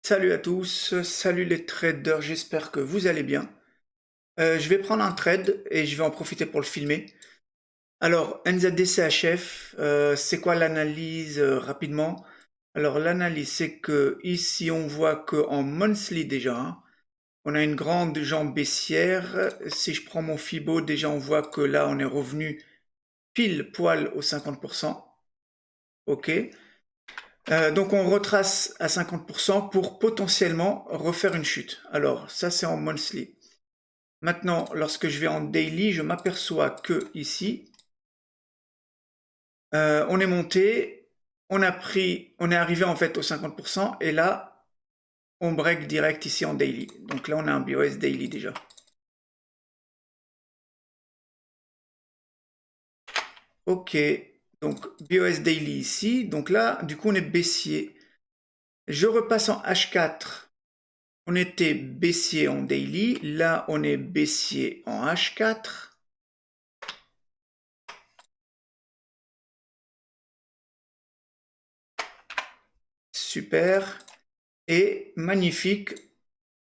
Salut à tous, salut les traders, j'espère que vous allez bien. Je vais prendre un trade et je vais en profiter pour le filmer. Alors, NZDCHF, c'est quoi l'analyse rapidement? Alors, l'analyse, c'est que ici, on voit qu'en monthly déjà, hein, on a une grande jambe baissière. Si je prends mon Fibo, déjà, on voit que là, on est revenu pile poil aux 50%. OK. Donc on retrace à 50% pour potentiellement refaire une chute. Alors ça c'est en monthly. Maintenant, lorsque je vais en daily, je m'aperçois que ici, on est monté, on est arrivé en fait aux 50% et là, on break direct ici en daily. Donc là, on a un BOS daily déjà. Ok, donc BOS daily ici. Donc là, du coup, on est baissier. Je repasse en H4. On était baissier en daily, là on est baissier en H4. Super. Et magnifique,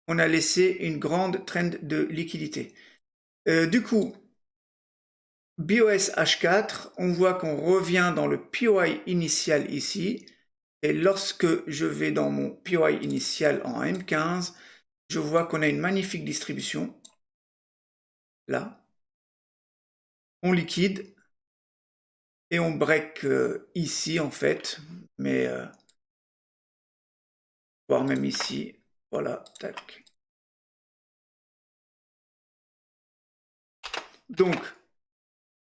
on a laissé une grande trend de liquidité. Du coup, BOS H4, on voit qu'on revient dans le POI initial ici. Et lorsque je vais dans mon POI initial en M15, je vois qu'on a une magnifique distribution. Là. On liquide. Et on break ici en fait. Mais voire même ici. Voilà, tac. Donc,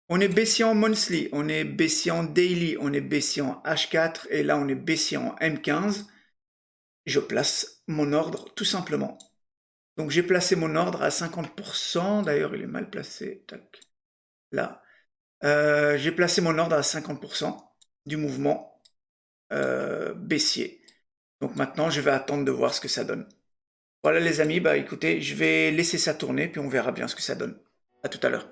on est baissier en monthly, on est baissier en daily, on est baissier en H4 et là on est baissier en M15. Je place mon ordre tout simplement. Donc j'ai placé mon ordre à 50%, d'ailleurs il est mal placé, tac, là. J'ai placé mon ordre à 50% du mouvement baissier. Donc maintenant je vais attendre de voir ce que ça donne. Voilà les amis, bah écoutez, je vais laisser ça tourner puis on verra bien ce que ça donne. À tout à l'heure.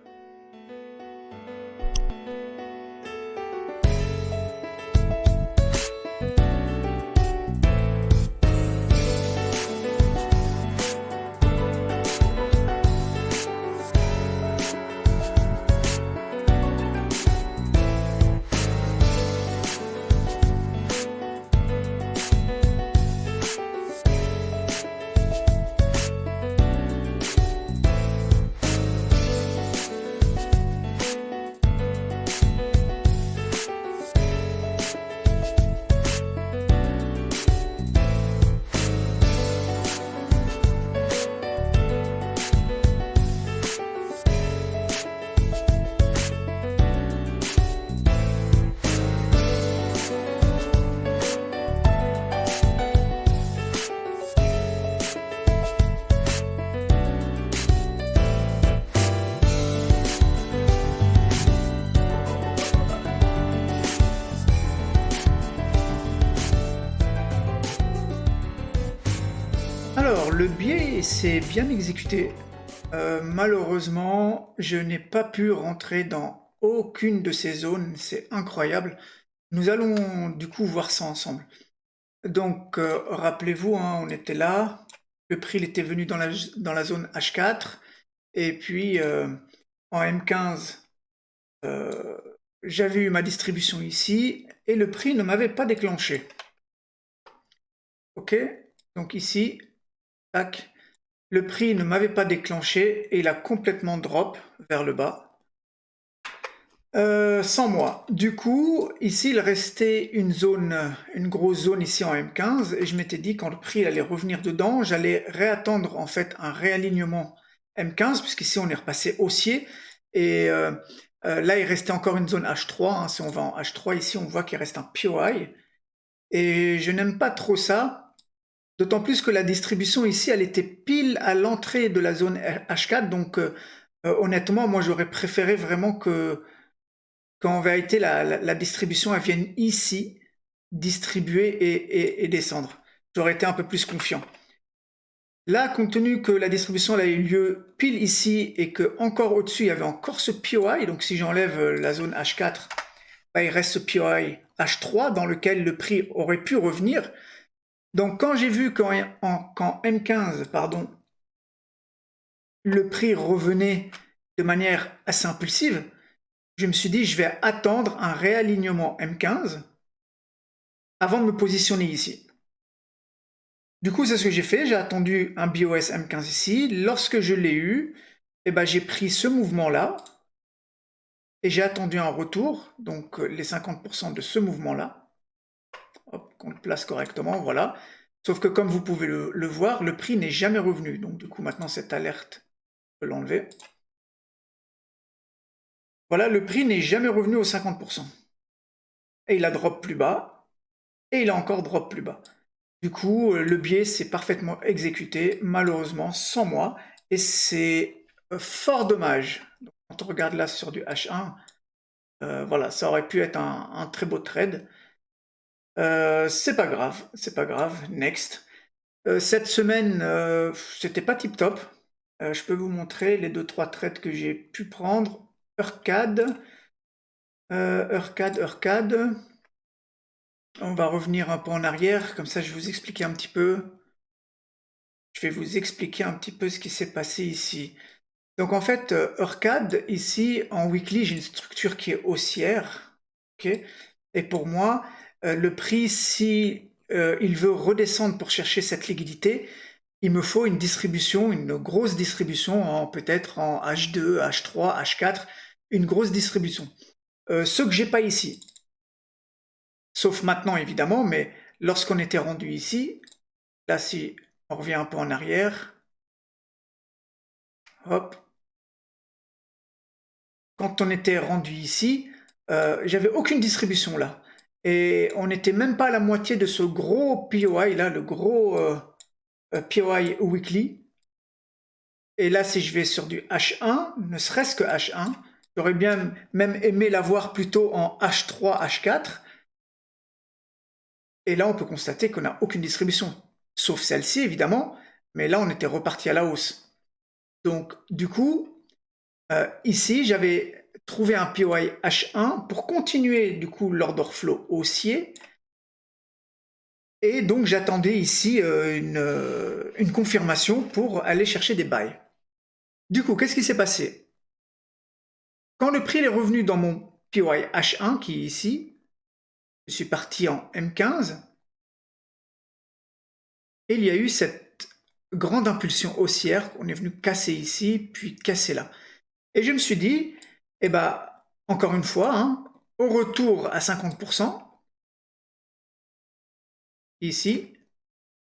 Alors, le biais s'est bien exécuté. Malheureusement, je n'ai pas pu rentrer dans aucune de ces zones. C'est incroyable. Nous allons du coup voir ça ensemble. Donc, rappelez-vous, hein, on était là. Le prix il était venu dans la zone H4. Et puis, en M15, j'avais eu ma distribution ici. Et le prix ne m'avait pas déclenché. OK? Donc ici, tac. Le prix ne m'avait pas déclenché et il a complètement drop vers le bas. Sans moi. Du coup, ici, il restait une zone, une grosse zone ici en M15 et je m'étais dit quand le prix allait revenir dedans, j'allais réattendre en fait un réalignement M15 puisqu'ici on est repassé haussier et là il restait encore une zone H3. Hein. Si on va en H3 ici, on voit qu'il reste un POI et je n'aime pas trop ça. D'autant plus que la distribution ici, elle était pile à l'entrée de la zone H4. Donc, honnêtement, moi, j'aurais préféré vraiment qu'en vérité, la distribution, elle vienne ici, distribuer et descendre. J'aurais été un peu plus confiant. Là, compte tenu que la distribution elle a eu lieu pile ici et que encore au-dessus, il y avait encore ce POI. Donc, si j'enlève la zone H4, bah, il reste ce POI H3 dans lequel le prix aurait pu revenir. Donc quand j'ai vu qu'en M15, pardon, le prix revenait de manière assez impulsive, je me suis dit je vais attendre un réalignement M15 avant de me positionner ici. Du coup, c'est ce que j'ai fait, j'ai attendu un BOS M15 ici. Lorsque je l'ai eu, eh ben, j'ai pris ce mouvement-là et j'ai attendu un retour, donc les 50% de ce mouvement-là. Hop, qu'on le place correctement, voilà. Sauf que comme vous pouvez le voir, le prix n'est jamais revenu. Donc du coup, maintenant, cette alerte, je peux l'enlever. Voilà, le prix n'est jamais revenu aux 50%. Et il a drop plus bas, et il a encore drop plus bas. Du coup, le biais s'est parfaitement exécuté, malheureusement, sans moi, et c'est fort dommage. Donc, quand on regarde là sur du H1, voilà, ça aurait pu être un très beau trade. C'est pas grave, next. Cette semaine, c'était pas tip top. Je peux vous montrer les 2-3 trades que j'ai pu prendre. Eurcad. On va revenir un peu en arrière, comme ça je vais vous expliquer un petit peu. Je vais vous expliquer un petit peu ce qui s'est passé ici. Donc en fait, Eurcad, ici, en weekly, j'ai une structure qui est haussière. Okay, et pour moi, le prix, si il veut redescendre pour chercher cette liquidité, il me faut une distribution, une grosse distribution, en peut-être en H2, H3, H4, une grosse distribution. Ce que j'ai pas ici. Sauf maintenant, évidemment, mais lorsqu'on était rendu ici, là, si on revient un peu en arrière, hop, quand on était rendu ici, j'avais aucune distribution là. Et on n'était même pas à la moitié de ce gros POI là, le gros POI weekly. Et là, si je vais sur du H1, ne serait-ce que H1, j'aurais bien même aimé l'avoir plutôt en H3, H4. Et là, on peut constater qu'on n'a aucune distribution. Sauf celle-ci, évidemment. Mais là, on était reparti à la hausse. Donc, du coup, ici, j'avais trouvé un POI H1 pour continuer, du coup, l'order flow haussier. Et donc, j'attendais ici une confirmation pour aller chercher des buys. Du coup, qu'est-ce qui s'est passé? Quand le prix est revenu dans mon POI H1, qui est ici, je suis parti en M15, et il y a eu cette grande impulsion haussière qu'on est venu casser ici, puis casser là. Et je me suis dit, eh ben, encore une fois, hein, au retour à 50%, ici,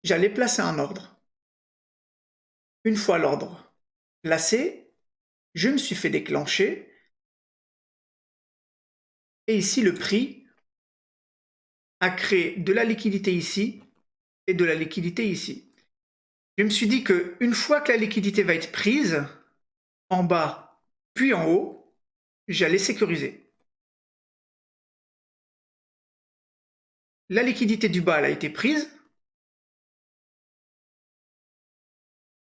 j'allais placer un ordre. Une fois l'ordre placé, je me suis fait déclencher. Et ici, le prix a créé de la liquidité ici et de la liquidité ici. Je me suis dit qu'une fois que la liquidité va être prise, en bas puis en haut, j'allais sécuriser. La liquidité du bas, elle a été prise.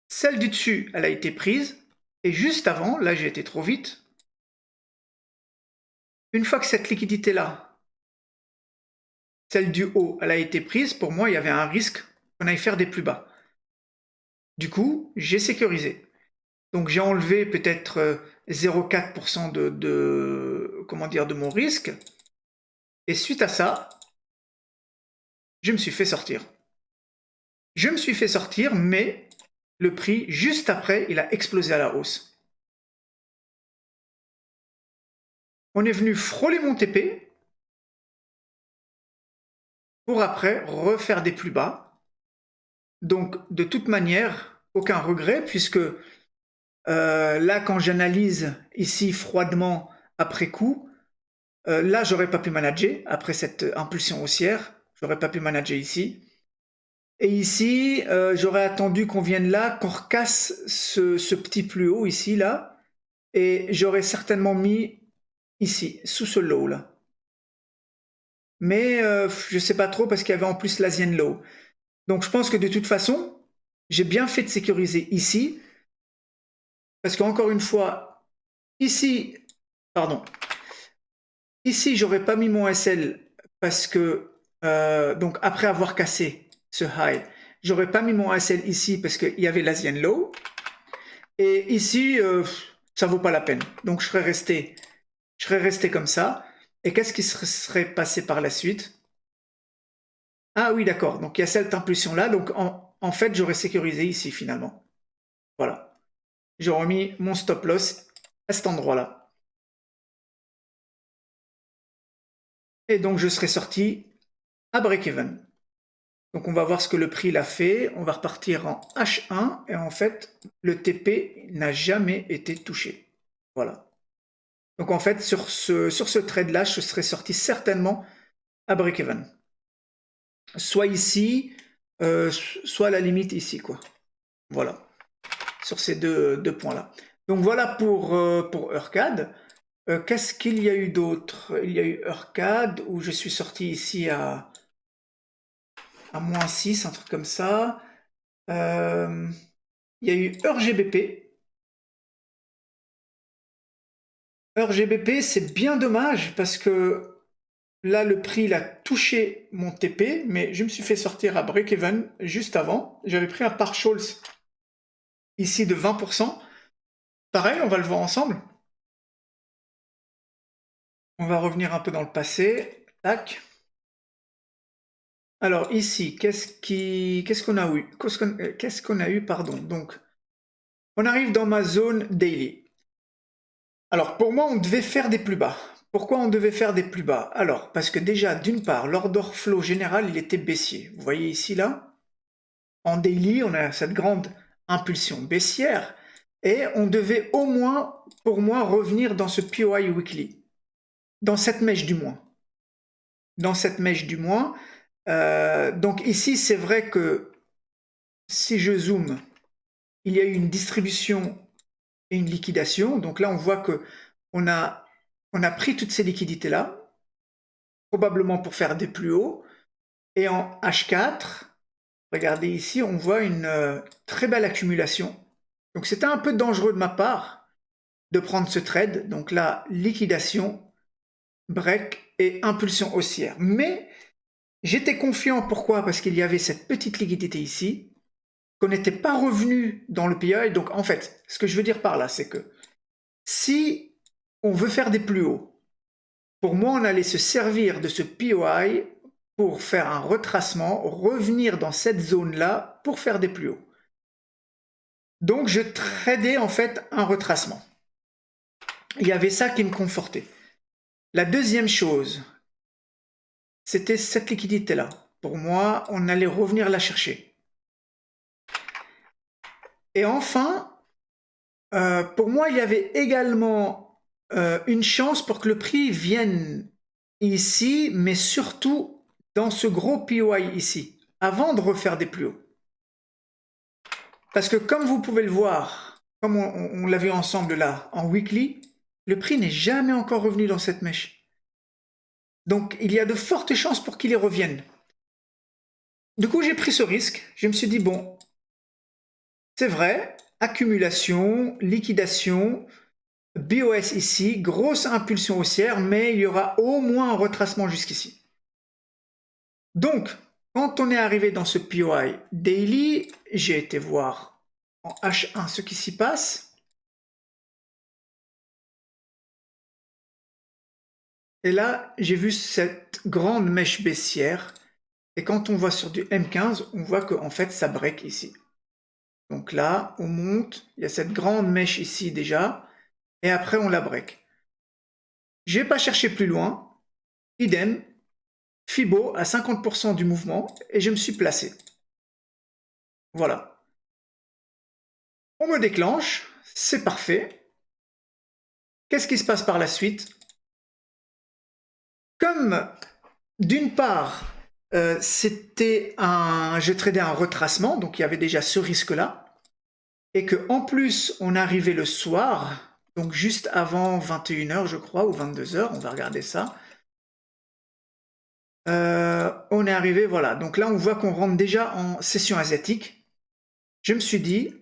Celle du dessus, elle a été prise. Et juste avant, là j'ai été trop vite, une fois que cette liquidité-là, celle du haut, elle a été prise, pour moi, il y avait un risque qu'on aille faire des plus bas. Du coup, j'ai sécurisé. Donc j'ai enlevé peut-être 0,4% comment dire, de mon risque. Et suite à ça, je me suis fait sortir. Je me suis fait sortir, mais le prix, juste après, il a explosé à la hausse. On est venu frôler mon TP pour après refaire des plus bas. Donc, de toute manière, aucun regret, puisque là, quand j'analyse ici froidement après coup, là, j'aurais pas pu manager après cette impulsion haussière. J'aurais pas pu manager ici. Et ici, j'aurais attendu qu'on vienne là, qu'on recasse ce petit plus haut ici, là. Et j'aurais certainement mis ici, sous ce low là. Mais je sais pas trop parce qu'il y avait en plus l'Asian low. Donc je pense que de toute façon, j'ai bien fait de sécuriser ici. Parce qu'encore une fois, ici, pardon, ici j'aurais pas mis mon SL parce que, donc après avoir cassé ce high. J'aurais pas mis mon ASL ici parce qu'il y avait l'Asian Low. Et ici, ça vaut pas la peine. Donc je serais resté comme ça. Et qu'est-ce qui serait passé par la suite? Ah oui, d'accord. Donc il y a cette impulsion-là. Donc en fait, j'aurais sécurisé ici finalement. Voilà. J'aurais mis mon stop loss à cet endroit-là. Et donc je serais sorti à break-even. Donc on va voir ce que le prix l'a fait. On va repartir en H1. Et en fait, le TP n'a jamais été touché. Voilà. Donc en fait, sur ce trade-là, je serais sorti certainement à break-even. Soit ici, soit à la limite ici, quoi. Voilà. Sur ces deux points-là. Donc voilà pour Eurcad. Qu'est-ce qu'il y a eu d'autre? Il y a eu Eurcad, où je suis sorti ici à -6, un truc comme ça. Il y a eu EurGBP. EurGBP, c'est bien dommage parce que là, le prix il a touché mon TP, mais je me suis fait sortir à break-even juste avant. J'avais pris un partials ici de 20%. Pareil, on va le voir ensemble. On va revenir un peu dans le passé. Tac. Alors ici, qu'est-ce qu'on a eu? Qu'est-ce qu'on a eu, pardon. Donc, on arrive dans ma zone daily. Alors, pour moi, on devait faire des plus bas. Pourquoi on devait faire des plus bas? Alors, parce que déjà, d'une part, l'order flow général, il était baissier. Vous voyez ici, là? En daily, on a cette grande impulsion baissière. Et on devait au moins, pour moi, revenir dans ce POI weekly. Dans cette mèche du moins. Dans cette mèche du moins. Donc ici, c'est vrai que si je zoome, il y a eu une distribution et une liquidation. Donc là, on voit que on a pris toutes ces liquidités-là, probablement pour faire des plus hauts. Et en H4, regardez ici, on voit une très belle accumulation. Donc c'était un peu dangereux de ma part de prendre ce trade. Donc là, liquidation, break et impulsion haussière. Mais j'étais confiant, pourquoi? Parce qu'il y avait cette petite liquidité ici, qu'on n'était pas revenu dans le PI. Donc en fait, ce que je veux dire par là, c'est que si on veut faire des plus hauts, pour moi, on allait se servir de ce POI pour faire un retracement, revenir dans cette zone-là pour faire des plus hauts. Donc je tradais en fait un retracement. Il y avait ça qui me confortait. La deuxième chose, c'était cette liquidité-là. Pour moi, on allait revenir la chercher. Et enfin, pour moi, il y avait également une chance pour que le prix vienne ici, mais surtout dans ce gros POI ici, avant de refaire des plus hauts. Parce que comme vous pouvez le voir, comme on l'a vu ensemble là, en weekly, le prix n'est jamais encore revenu dans cette mèche. Donc il y a de fortes chances pour qu'il y revienne. Du coup, j'ai pris ce risque. Je me suis dit, bon, c'est vrai, accumulation, liquidation, BOS ici, grosse impulsion haussière, mais il y aura au moins un retracement jusqu'ici. Donc, quand on est arrivé dans ce POI daily, j'ai été voir en H1 ce qui s'y passe. Et là, j'ai vu cette grande mèche baissière. Et quand on voit sur du M15, on voit qu'en fait, ça break ici. Donc là, on monte, il y a cette grande mèche ici déjà, et après, on la break. Je n'ai pas cherché plus loin. Idem, Fibo à 50% du mouvement, et je me suis placé. Voilà. On me déclenche, c'est parfait. Qu'est-ce qui se passe par la suite? Comme, d'une part, je tradais un retracement, donc il y avait déjà ce risque-là, et que en plus, on arrivait le soir, donc juste avant 21h, je crois, ou 22h, on va regarder ça. On est arrivé, voilà. Donc là, on voit qu'on rentre déjà en session asiatique. Je me suis dit,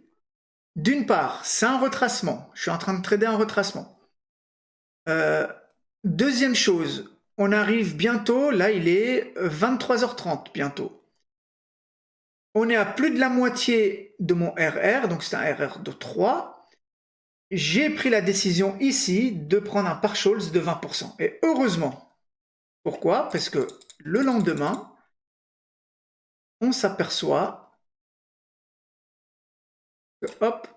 d'une part, c'est un retracement. Je suis en train de trader un retracement. Deuxième chose, on arrive bientôt, là il est 23h30 bientôt. On est à plus de la moitié de mon RR, donc c'est un RR de 3. J'ai pris la décision ici de prendre un partials de 20%. Et heureusement. Pourquoi? Parce que le lendemain, on s'aperçoit que, hop,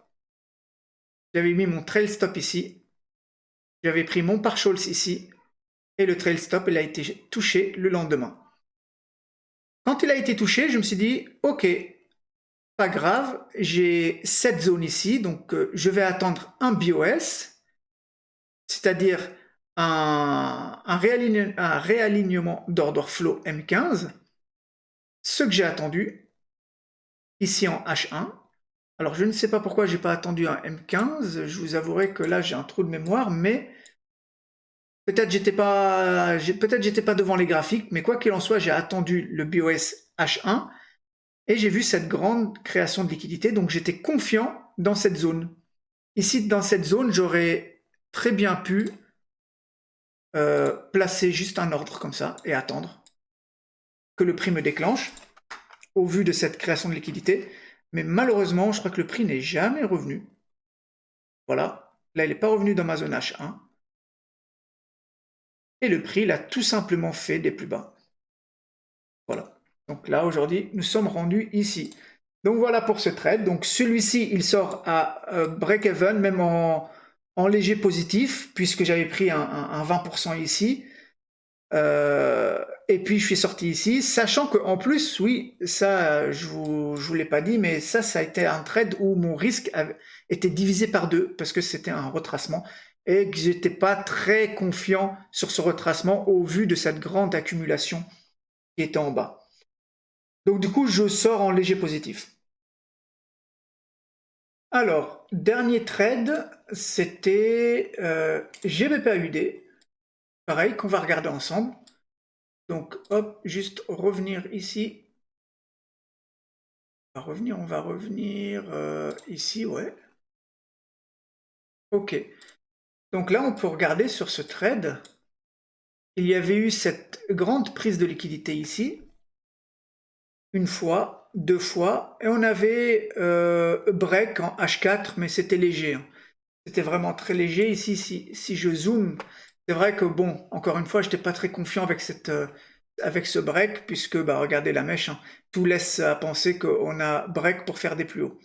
j'avais mis mon trail stop ici. J'avais pris mon partials ici. Et le trail stop, il a été touché le lendemain. Quand il a été touché, je me suis dit, ok, pas grave, j'ai cette zone ici, donc je vais attendre un BOS, c'est-à-dire un réalignement d'order flow M15, ce que j'ai attendu, ici en H1. Alors je ne sais pas pourquoi j'ai pas attendu un M15, je vous avouerai que là j'ai un trou de mémoire, mais peut-être j'étais pas devant les graphiques, mais quoi qu'il en soit, j'ai attendu le BOS H1, et j'ai vu cette grande création de liquidité, donc j'étais confiant dans cette zone. Ici, dans cette zone, j'aurais très bien pu placer juste un ordre comme ça et attendre que le prix me déclenche au vu de cette création de liquidité. Mais malheureusement, je crois que le prix n'est jamais revenu. Voilà, là, il n'est pas revenu dans ma zone H1. Et le prix, il a tout simplement fait des plus bas. Voilà. Donc là, aujourd'hui, nous sommes rendus ici. Donc voilà pour ce trade. Donc celui-ci, il sort à break-even, même en léger positif, puisque j'avais pris un 20% ici. Et puis je suis sorti ici, sachant qu'en plus, oui, ça, je vous l'ai pas dit, mais ça a été un trade où mon risque était divisé par 2, parce que c'était un retracement, et que j'étais pas très confiant sur ce retracement au vu de cette grande accumulation qui était en bas. Donc du coup, je sors en léger positif. Alors, dernier trade, c'était GBPAUD, pareil, qu'on va regarder ensemble. Donc, hop, juste revenir ici. On va revenir ici, ouais. Ok. Donc là, on peut regarder sur ce trade. Il y avait eu cette grande prise de liquidité ici. Une fois, deux fois. Et on avait break en H4, mais c'était léger. Hein. C'était vraiment très léger. Ici, si je zoome, c'est vrai que, bon, encore une fois, je n'étais pas très confiant avec ce break, puisque, bah, regardez la mèche, hein, tout laisse à penser qu'on a break pour faire des plus hauts.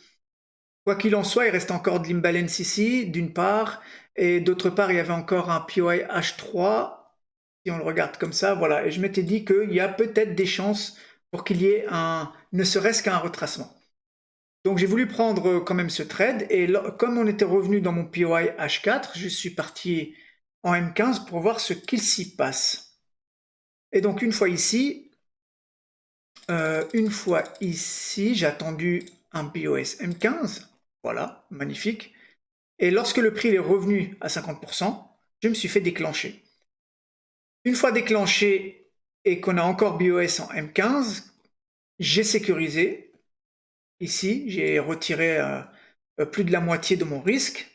Quoi qu'il en soit, il reste encore de l'imbalance ici, d'une part, et d'autre part, il y avait encore un POI H3, si on le regarde comme ça, voilà, et je m'étais dit qu'il y a peut-être des chances pour qu'il y ait ne serait-ce qu'un retracement. Donc j'ai voulu prendre quand même ce trade, et comme on était revenu dans mon POI H4, je suis parti en M15 pour voir ce qu'il s'y passe. Et donc une fois ici, j'ai attendu un BOS M15, voilà, magnifique. Et lorsque le prix est revenu à 50%, je me suis fait déclencher. Une fois déclenché et qu'on a encore BOS en M15, j'ai sécurisé. Ici, j'ai retiré plus de la moitié de mon risque.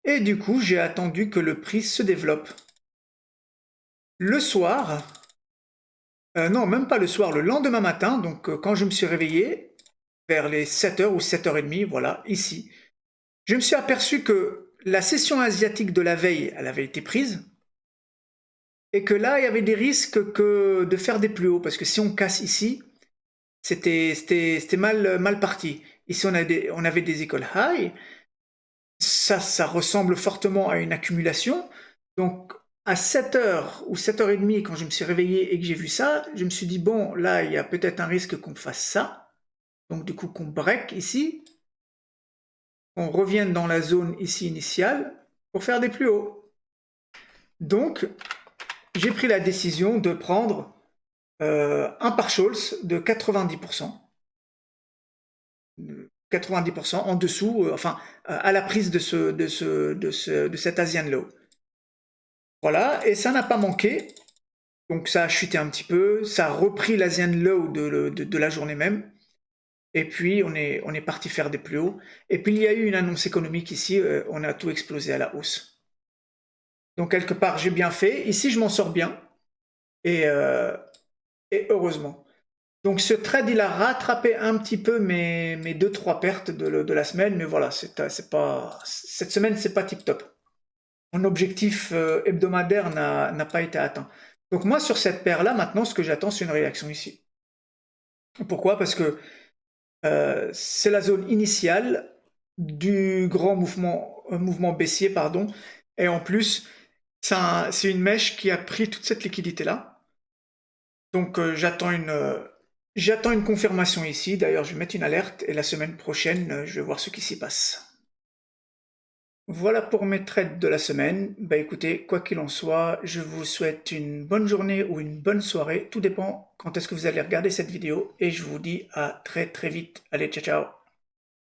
Et du coup, j'ai attendu que le prix se développe. Le soir, non, même pas le soir, le lendemain matin, donc quand je me suis réveillé, vers les 7h ou 7h30, voilà, ici, je me suis aperçu que la session asiatique de la veille, elle avait été prise, et que là, il y avait des risques de faire des plus hauts, parce que si on casse ici, c'était mal parti. Ici, on avait des écoles high, ça ressemble fortement à une accumulation, donc à 7h ou 7h30, quand je me suis réveillé et que j'ai vu ça, je me suis dit, bon, là, il y a peut-être un risque qu'on fasse ça, donc du coup qu'on break ici, on revienne dans la zone ici initiale pour faire des plus hauts. Donc, j'ai pris la décision de prendre un partials de 90%. 90% en dessous, enfin, à la prise de cet Asian Low. Voilà, et ça n'a pas manqué. Donc ça a chuté un petit peu, ça a repris l'Asian Low de la journée même. Et puis, on est parti faire des plus hauts. Et puis, il y a eu une annonce économique ici, on a tout explosé à la hausse. Donc, quelque part, j'ai bien fait. Ici, je m'en sors bien. Et heureusement. Donc ce trade, il a rattrapé un petit peu mes 2-3 pertes de la semaine, mais voilà, c'est pas, cette semaine, c'est pas tip top. Mon objectif hebdomadaire n'a pas été atteint. Donc moi, sur cette paire-là, maintenant, ce que j'attends, c'est une réaction ici. Pourquoi? Parce que c'est la zone initiale du grand mouvement baissier, pardon. Et en plus, c'est une mèche qui a pris toute cette liquidité-là. Donc j'attends une confirmation ici. D'ailleurs, je vais mettre une alerte et la semaine prochaine, je vais voir ce qui s'y passe. Voilà pour mes trades de la semaine. Bah écoutez, quoi qu'il en soit, je vous souhaite une bonne journée ou une bonne soirée. Tout dépend quand est-ce que vous allez regarder cette vidéo. Et je vous dis à très très vite. Allez, ciao ciao.